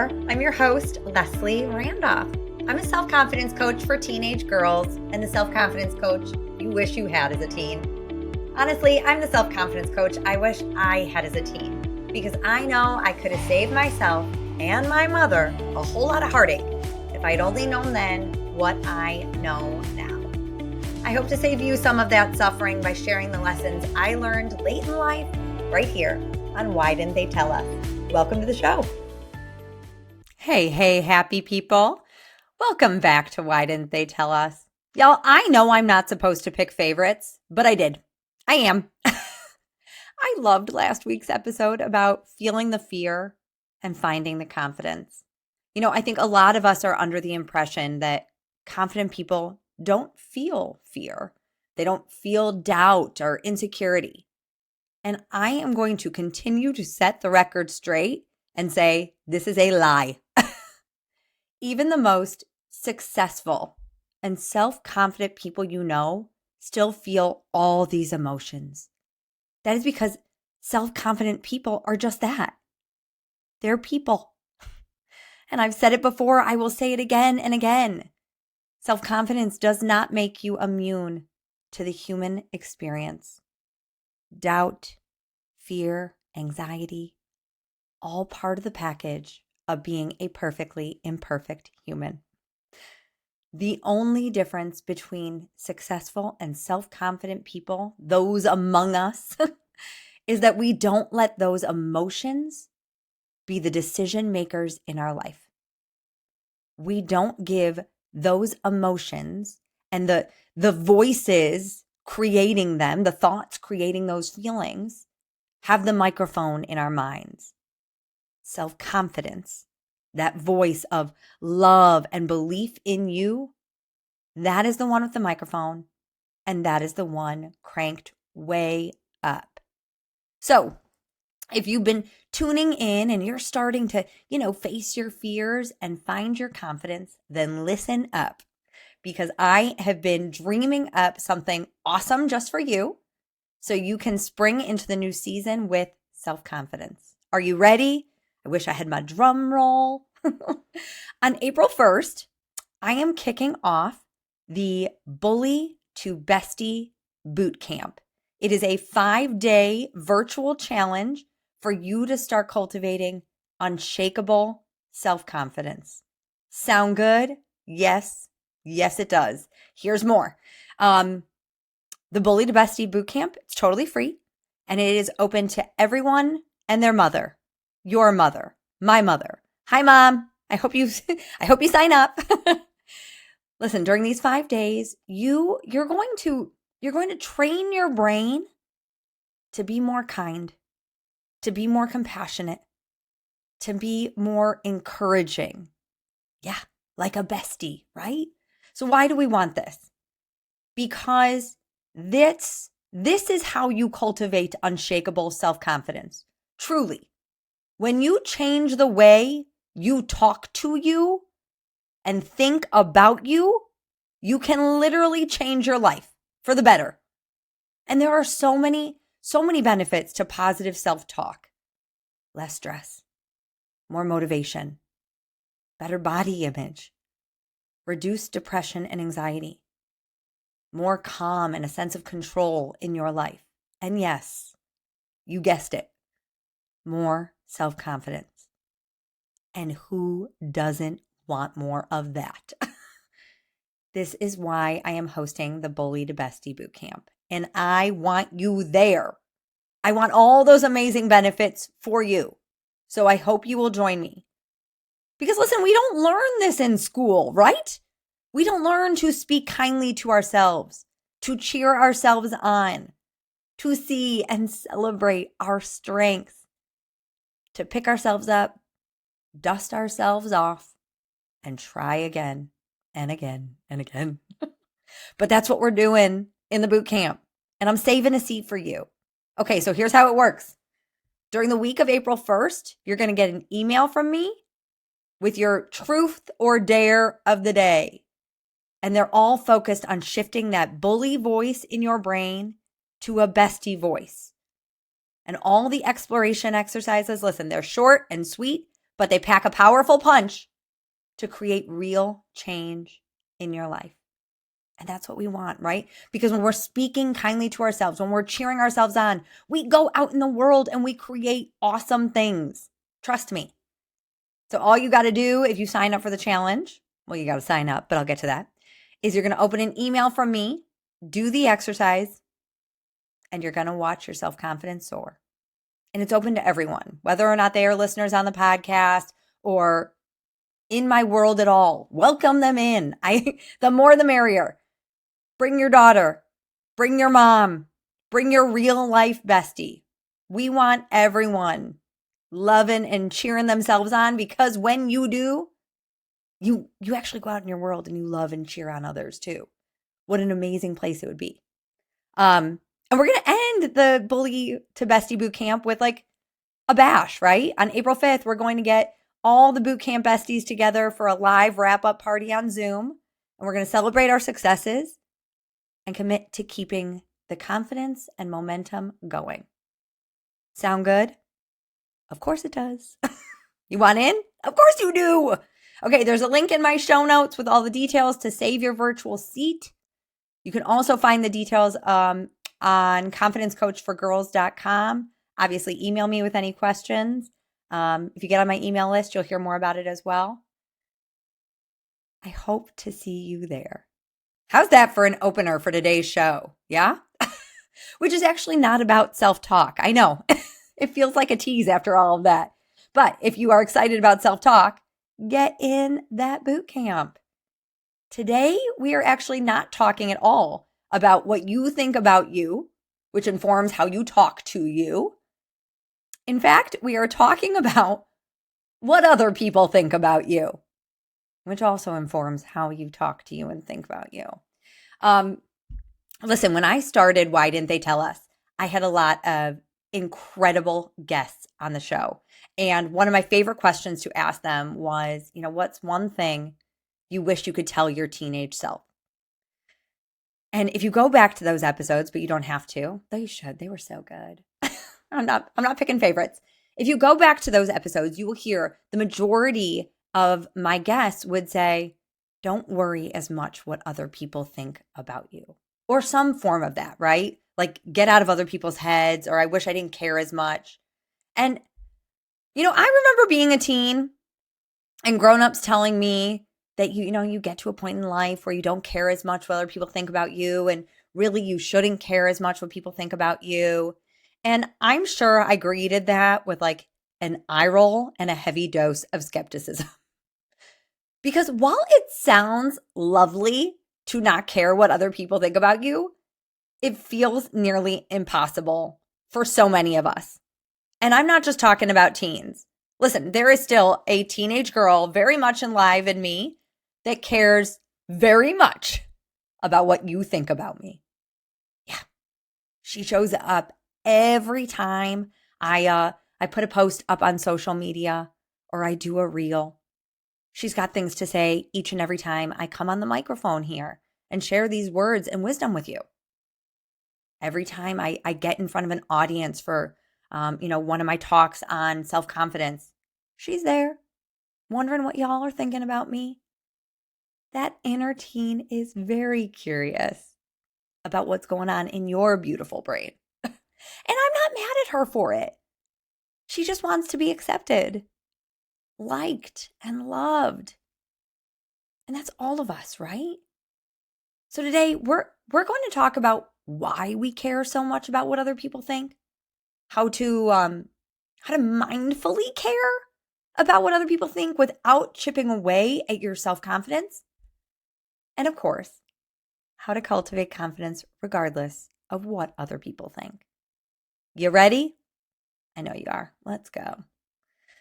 there. I'm your host, Leslie Randolph. I'm a self-confidence coach for teenage girls and the self-confidence coach you wish you had as a teen. Honestly, I'm the self-confidence coach I wish I had as a teen because I know I could have saved myself and my mother a whole lot of heartache if I'd only known then what I know now. I hope to save you some of that suffering by sharing the lessons I learned late in life right here on Why Didn't They Tell Us? Welcome to the show. Hey, happy people. Welcome back to Why Didn't They Tell Us? Y'all, I know I'm not supposed to pick favorites, but I did. I am. I loved last week's episode about feeling the fear and finding the confidence. You know, I think a lot of us are under the impression that confident people don't feel fear. They don't feel doubt or insecurity. And I am going to continue to set the record straight and say, this is a lie. Even the most successful and self-confident people you know still feel all these emotions. That is because self-confident people are just that. They're people. And I've said it before, I will say it again and again. Self-confidence does not make you immune to the human experience. Doubt, fear, anxiety, all part of the package of being a perfectly imperfect human. The only difference between successful and self-confident people, those among us, is that we don't let those emotions be the decision makers in our life. We don't give those emotions and the voices creating them, the thoughts creating those feelings, have the microphone in our minds. Self-confidence, that voice of love and belief in you, that is the one with the microphone, and that is the one cranked way up. So, if you've been tuning in and you're starting to, face your fears and find your confidence, then listen up, because I have been dreaming up something awesome just for you so you can spring into the new season with self-confidence. Are you ready? I wish I had my drum roll. On April 1st, I am kicking off the Bully to Bestie Boot Camp. It is a 5-day virtual challenge for you to start cultivating unshakable self-confidence. Sound good? Yes, it does. Here's more. The Bully to Bestie Boot Camp, it's totally free, and it is open to everyone and their mother. Your mother, my mother. Hi, Mom. I hope you sign up. Listen, during these 5 days, you're going to train your brain to be more kind, to be more compassionate, to be more encouraging. Yeah, like a bestie, right? So why do we want this? Because this is how you cultivate unshakable self-confidence. Truly. When you change the way you talk to you and think about you, you can literally change your life for the better. And there are so many benefits to positive self-talk. Less stress, more motivation, better body image, reduced depression and anxiety, more calm and a sense of control in your life. And yes, you guessed it, more self-confidence. And who doesn't want more of that? This is why I am hosting the Bully to Bestie Bootcamp. And I want you there. I want all those amazing benefits for you. So I hope you will join me. Because listen, we don't learn this in school, right? We don't learn to speak kindly to ourselves, to cheer ourselves on, to see and celebrate our strengths, to pick ourselves up, dust ourselves off, and try again and again and again. But that's what we're doing in the boot camp. And I'm saving a seat for you. Okay, so here's how it works. During the week of April 1st, you're going to get an email from me with your truth or dare of the day. And they're all focused on shifting that bully voice in your brain to a bestie voice. And all the exploration exercises, listen, they're short and sweet, but they pack a powerful punch to create real change in your life. And that's what we want, right? Because when we're speaking kindly to ourselves, when we're cheering ourselves on, we go out in the world and we create awesome things. Trust me. So all you got to do if you sign up for the challenge, well, you got to sign up, but I'll get to that, is you're going to open an email from me, do the exercise, and you're going to watch your self-confidence soar. And it's open to everyone, whether or not they are listeners on the podcast or in my world at all. Welcome them in. The more the merrier. Bring your daughter, bring your mom, bring your real life bestie. We want everyone loving and cheering themselves on, because when you do, you actually go out in your world and you love and cheer on others too. What an amazing place it would be. And we're going to end the Bully to Bestie boot camp with like a bash, right? On April 5th, we're going to get all the boot camp besties together for a live wrap-up party on Zoom. And we're going to celebrate our successes and commit to keeping the confidence and momentum going. Sound good? Of course it does. You want in? Of course you do. Okay, there's a link in my show notes with all the details to save your virtual seat. You can also find the details on confidencecoachforgirls.com. Obviously, email me with any questions. If you get on my email list, you'll hear more about it as well. I hope to see you there. How's that for an opener for today's show? Yeah? Which is actually not about self-talk. I know. It feels like a tease after all of that. But if you are excited about self-talk, get in that boot camp. Today, we are actually not talking at all about what you think about you, which informs how you talk to you. In fact, we are talking about what other people think about you, which also informs how you talk to you and think about you. Listen, when I started Why Didn't They Tell Us, I had a lot of incredible guests on the show. And one of my favorite questions to ask them was, what's one thing you wish you could tell your teenage self? And if you go back to those episodes, but you don't have to, though you should, they were so good. I'm not picking favorites. If you go back to those episodes, you will hear the majority of my guests would say, don't worry as much what other people think about you, or some form of that, right? Like get out of other people's heads, or I wish I didn't care as much. And, I remember being a teen and grownups telling me that, you get to a point in life where you don't care as much what other people think about you. And really, you shouldn't care as much what people think about you. And I'm sure I greeted that with like an eye roll and a heavy dose of skepticism. Because while it sounds lovely to not care what other people think about you, it feels nearly impossible for so many of us. And I'm not just talking about teens. Listen, there is still a teenage girl very much alive in me that cares very much about what you think about me. Yeah. She shows up every time I put a post up on social media or I do a reel. She's got things to say each and every time I come on the microphone here and share these words and wisdom with you. Every time I get in front of an audience for, one of my talks on self-confidence, she's there wondering what y'all are thinking about me. That inner teen is very curious about what's going on in your beautiful brain. And I'm not mad at her for it. She just wants to be accepted, liked, and loved. And that's all of us, right? So today we're going to talk about why we care so much about what other people think, how to mindfully care about what other people think without chipping away at your self-confidence, and of course, how to cultivate confidence regardless of what other people think. You ready? I know you are. Let's go.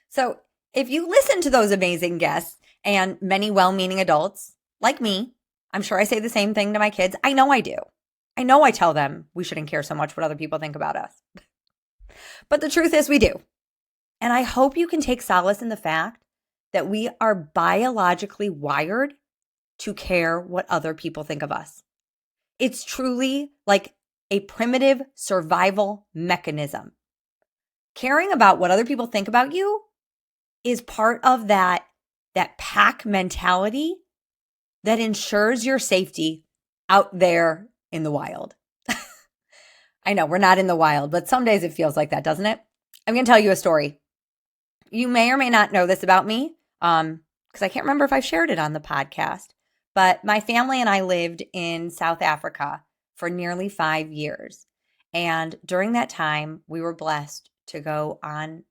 So if you listen to those amazing guests and many well-meaning adults like me, I'm sure I say the same thing to my kids. I know I do. I know I tell them we shouldn't care so much what other people think about us. But the truth is we do. And I hope you can take solace in the fact that we are biologically wired to care what other people think of us. It's truly like a primitive survival mechanism. Caring about what other people think about you is part of that pack mentality that ensures your safety out there in the wild. I know we're not in the wild, but some days it feels like that, doesn't it? I'm going to tell you a story. You may or may not know this about me, because I can't remember if I've shared it on the podcast, but my family and I lived in South Africa for nearly 5 years. And during that time, we were blessed to go on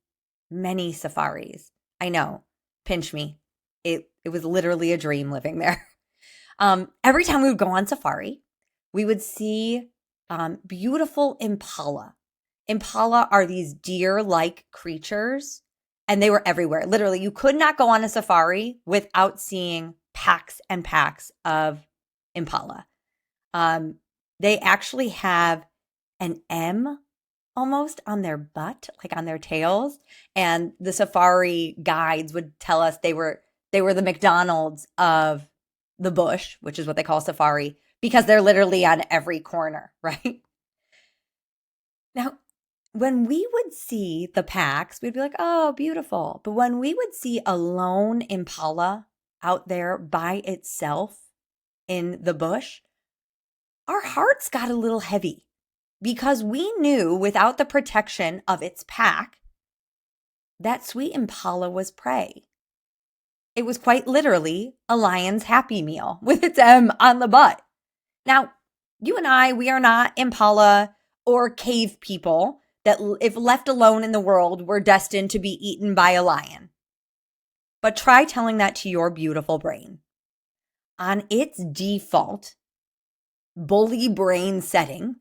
many safaris. I know, pinch me. It was literally a dream living there. Every time we would go on safari, we would see beautiful impala. Impala are these deer-like creatures, and they were everywhere. Literally, you could not go on a safari without seeing packs and packs of impala. They actually have an M almost on their butt, like on their tails. And the safari guides would tell us they were the McDonald's of the bush, which is what they call safari, because they're literally on every corner, right? Now, when we would see the packs, we'd be like, oh, beautiful. But when we would see a lone impala out there by itself in the bush, our hearts got a little heavy because we knew without the protection of its pack, that sweet impala was prey. It was quite literally a lion's happy meal with its M on the butt. Now, you and I, we are not impala or cave people that if left alone in the world, were destined to be eaten by a lion. But try telling that to your beautiful brain. On its default bully brain setting,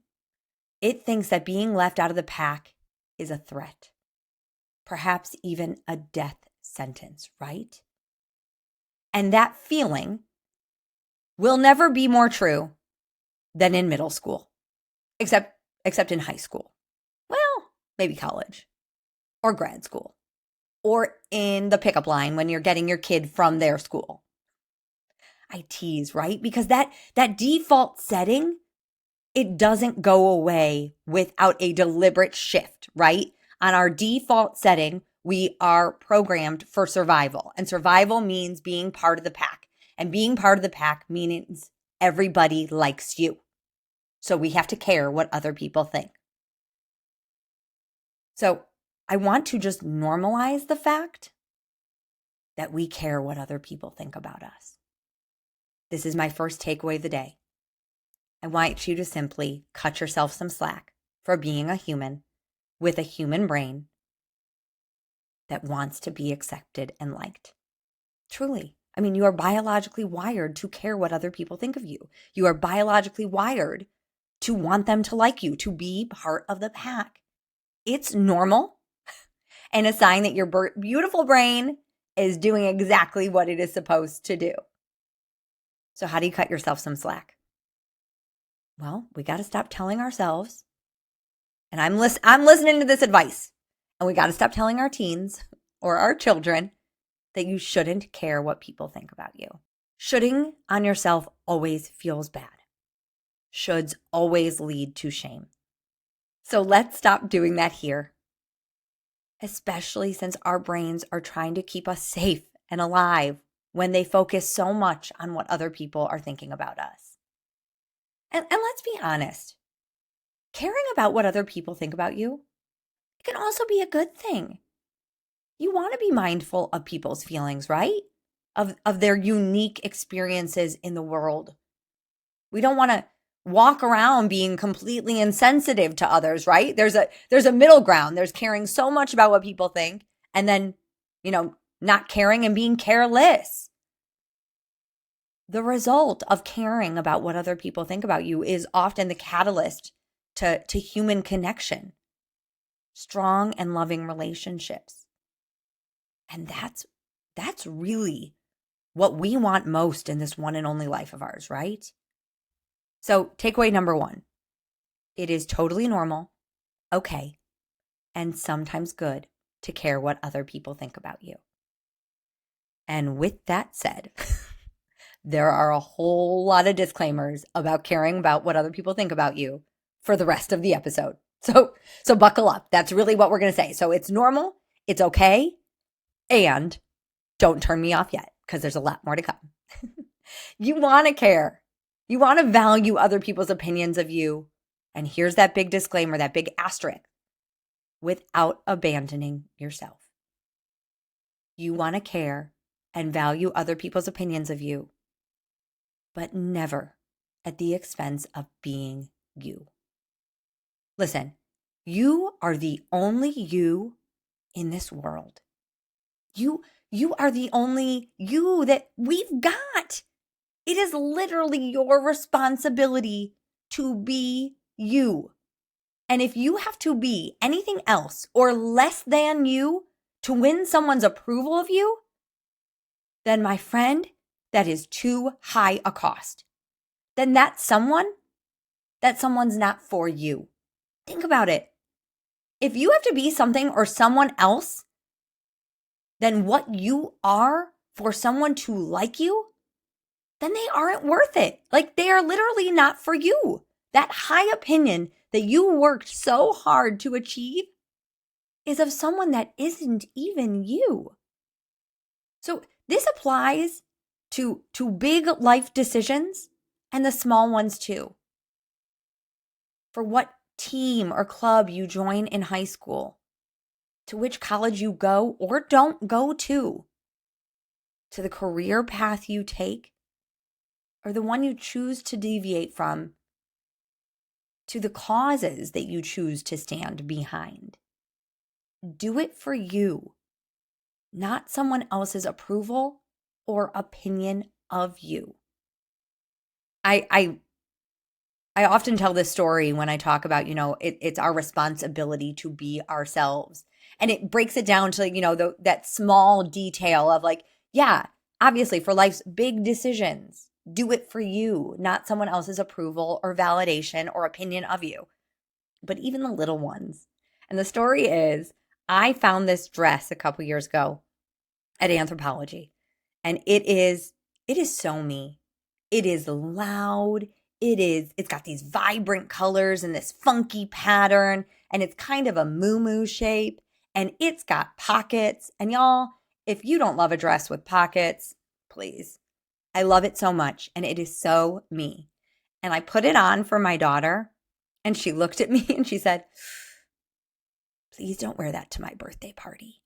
it thinks that being left out of the pack is a threat, perhaps even a death sentence, right? And that feeling will never be more true than in middle school, except in high school. Well, maybe college or grad school or in the pickup line when you're getting your kid from their school. I tease, right? Because that default setting, it doesn't go away without a deliberate shift, right? On our default setting, we are programmed for survival. And survival means being part of the pack. And being part of the pack means everybody likes you. So we have to care what other people think. So I want to just normalize the fact that we care what other people think about us. This is my first takeaway of the day. I want you to simply cut yourself some slack for being a human with a human brain that wants to be accepted and liked. Truly. I mean, you are biologically wired to care what other people think of you. You are biologically wired to want them to like you, to be part of the pack. It's normal and a sign that your beautiful brain is doing exactly what it is supposed to do. So how do you cut yourself some slack? Well, we got to stop telling ourselves, and I'm listening to this advice, and we got to stop telling our teens or our children that you shouldn't care what people think about you. Shoulding on yourself always feels bad. Shoulds always lead to shame. So let's stop doing that here, especially since our brains are trying to keep us safe and alive when they focus so much on what other people are thinking about us. And let's be honest, caring about what other people think about you, it can also be a good thing. You want to be mindful of people's feelings, right? Of their unique experiences in the world. We don't want to walk around being completely insensitive to others, right? There's a middle ground. There's caring so much about what people think and then, not caring and being careless. The result of caring about what other people think about you is often the catalyst to human connection, strong and loving relationships. And that's really what we want most in this one and only life of ours, right? So takeaway number 1, it is totally normal, okay, and sometimes good to care what other people think about you. And with that said, there are a whole lot of disclaimers about caring about what other people think about you for the rest of the episode. So buckle up. That's really what we're going to say. So it's normal. It's okay. And don't turn me off yet, because there's a lot more to come. You want to care. You want to value other people's opinions of you. And here's that big disclaimer, that big asterisk, without abandoning yourself. You want to care and value other people's opinions of you, but never at the expense of being you. Listen, you are the only you in this world. You are the only you that we've got. It is literally your responsibility to be you. And if you have to be anything else or less than you to win someone's approval of you, then my friend, that is too high a cost. Then that someone's not for you. Think about it. If you have to be something or someone else than what you are for someone to like you, then they aren't worth it. Like, they are literally not for you. That high opinion that you worked so hard to achieve is of someone that isn't even you. So this applies to big life decisions and the small ones too. For what team or club you join in high school, to which college you go or don't go to the career path you take, or the one you choose to deviate from, to the causes that you choose to stand behind. Do it for you, not someone else's approval or opinion of you. I often tell this story when I talk about, it's our responsibility to be ourselves. And it breaks it down to, that small detail of obviously for life's big decisions, do it for you, not someone else's approval or validation or opinion of you, but even the little ones. And the story is, I found this dress a couple years ago at Anthropologie, and it is so me. It is loud. It's got these vibrant colors and this funky pattern, and it's kind of a moo-moo shape, and it's got pockets. And y'all, if you don't love a dress with pockets, please. I love it so much, and it is so me. And I put it on for my daughter, and she looked at me and she said, "Please don't wear that to my birthday party."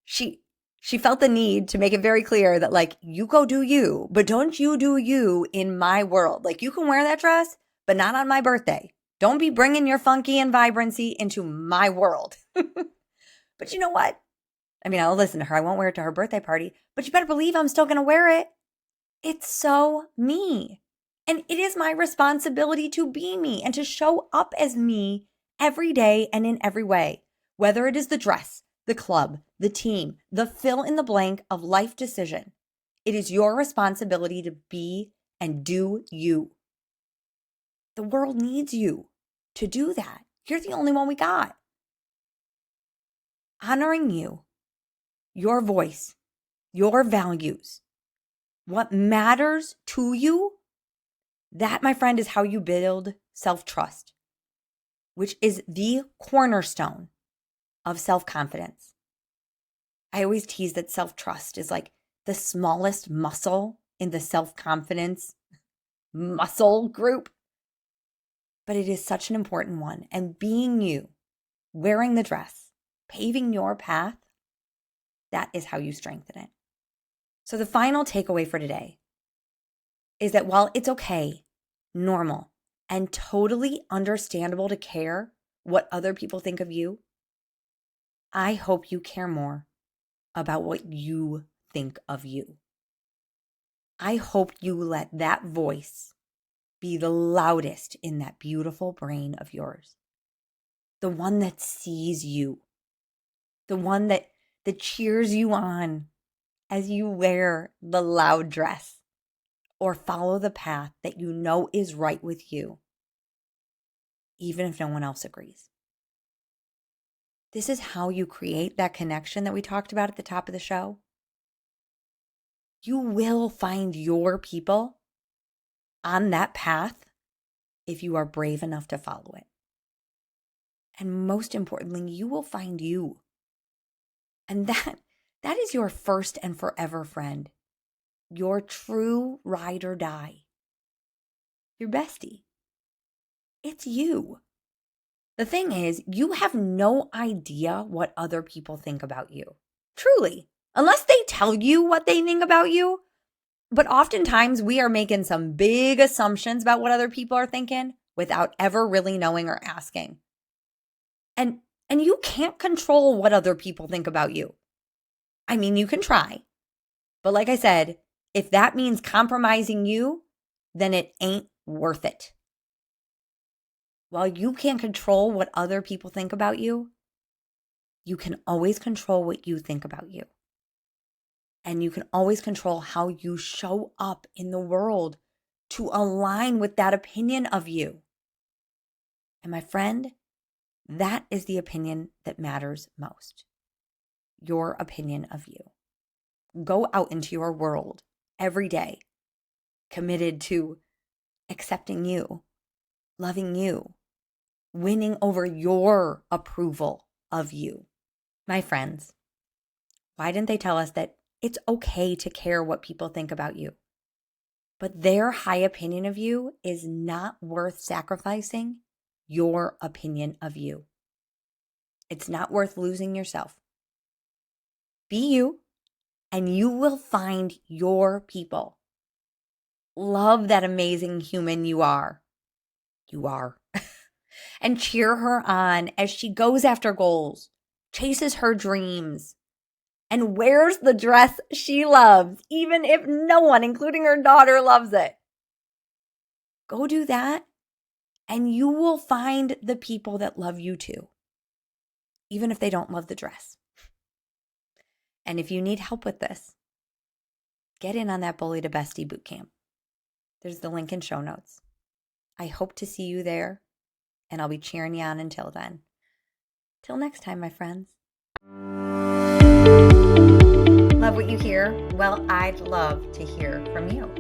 She felt the need to make it very clear that you go do you, but don't you do you in my world. You can wear that dress, but not on my birthday. Don't be bringing your funky and vibrancy into my world. But you know what? I mean, I'll listen to her. I won't wear it to her birthday party, but you better believe I'm still going to wear it. It's so me. And it is my responsibility to be me and to show up as me every day and in every way, whether it is the dress, the club, the team, the fill in the blank of life decision. It is your responsibility to be and do you. The world needs you to do that. You're the only one we got. Honoring you, your voice, your values, what matters to you, that, my friend, is how you build self-trust, which is the cornerstone of self-confidence. I always tease that self-trust is like the smallest muscle in the self-confidence muscle group, but it is such an important one. And being you, wearing the dress, paving your path, that is how you strengthen it. So the final takeaway for today is that while it's okay, normal, and totally understandable to care what other people think of you, I hope you care more about what you think of you. I hope you let that voice be the loudest in that beautiful brain of yours. The one that sees you. The one that cheers you on as you wear the loud dress or follow the path that you know is right with you, even if no one else agrees. This is how you create that connection that we talked about at the top of the show. You will find your people on that path if you are brave enough to follow it. And most importantly, you will find you. And that is your first and forever friend, your true ride or die, your bestie. It's you. The thing is, you have no idea what other people think about you. Truly. Unless they tell you what they think about you. But oftentimes we are making some big assumptions about what other people are thinking without ever really knowing or asking. And you can't control what other people think about you. I mean, you can try. But like I said, if that means compromising you, then it ain't worth it. While you can't control what other people think about you, you can always control what you think about you. And you can always control how you show up in the world to align with that opinion of you. And my friend, that is the opinion that matters most. Your opinion of you. Go out into your world every day, committed to accepting you, loving you, winning over your approval of you. My friends, why didn't they tell us that it's okay to care what people think about you? But their high opinion of you is not worth sacrificing your opinion of you. It's not worth losing yourself. Be you, and you will find your people. Love that amazing human you are. You are. And cheer her on as she goes after goals, chases her dreams, and wears the dress she loves, even if no one, including her daughter, loves it. Go do that, and you will find the people that love you too, even if they don't love the dress. And if you need help with this, get in on that Bully to Bestie bootcamp. There's the link in show notes. I hope to see you there, and I'll be cheering you on until then. Till next time, my friends. Love what you hear? Well, I'd love to hear from you.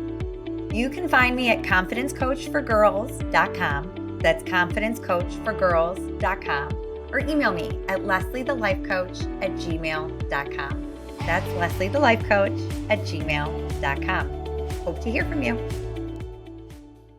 You can find me at confidencecoachforgirls.com. That's confidencecoachforgirls.com. Or email me at lesliethelifecoach@gmail.com. That's lesliethelifecoach@gmail.com. Hope to hear from you.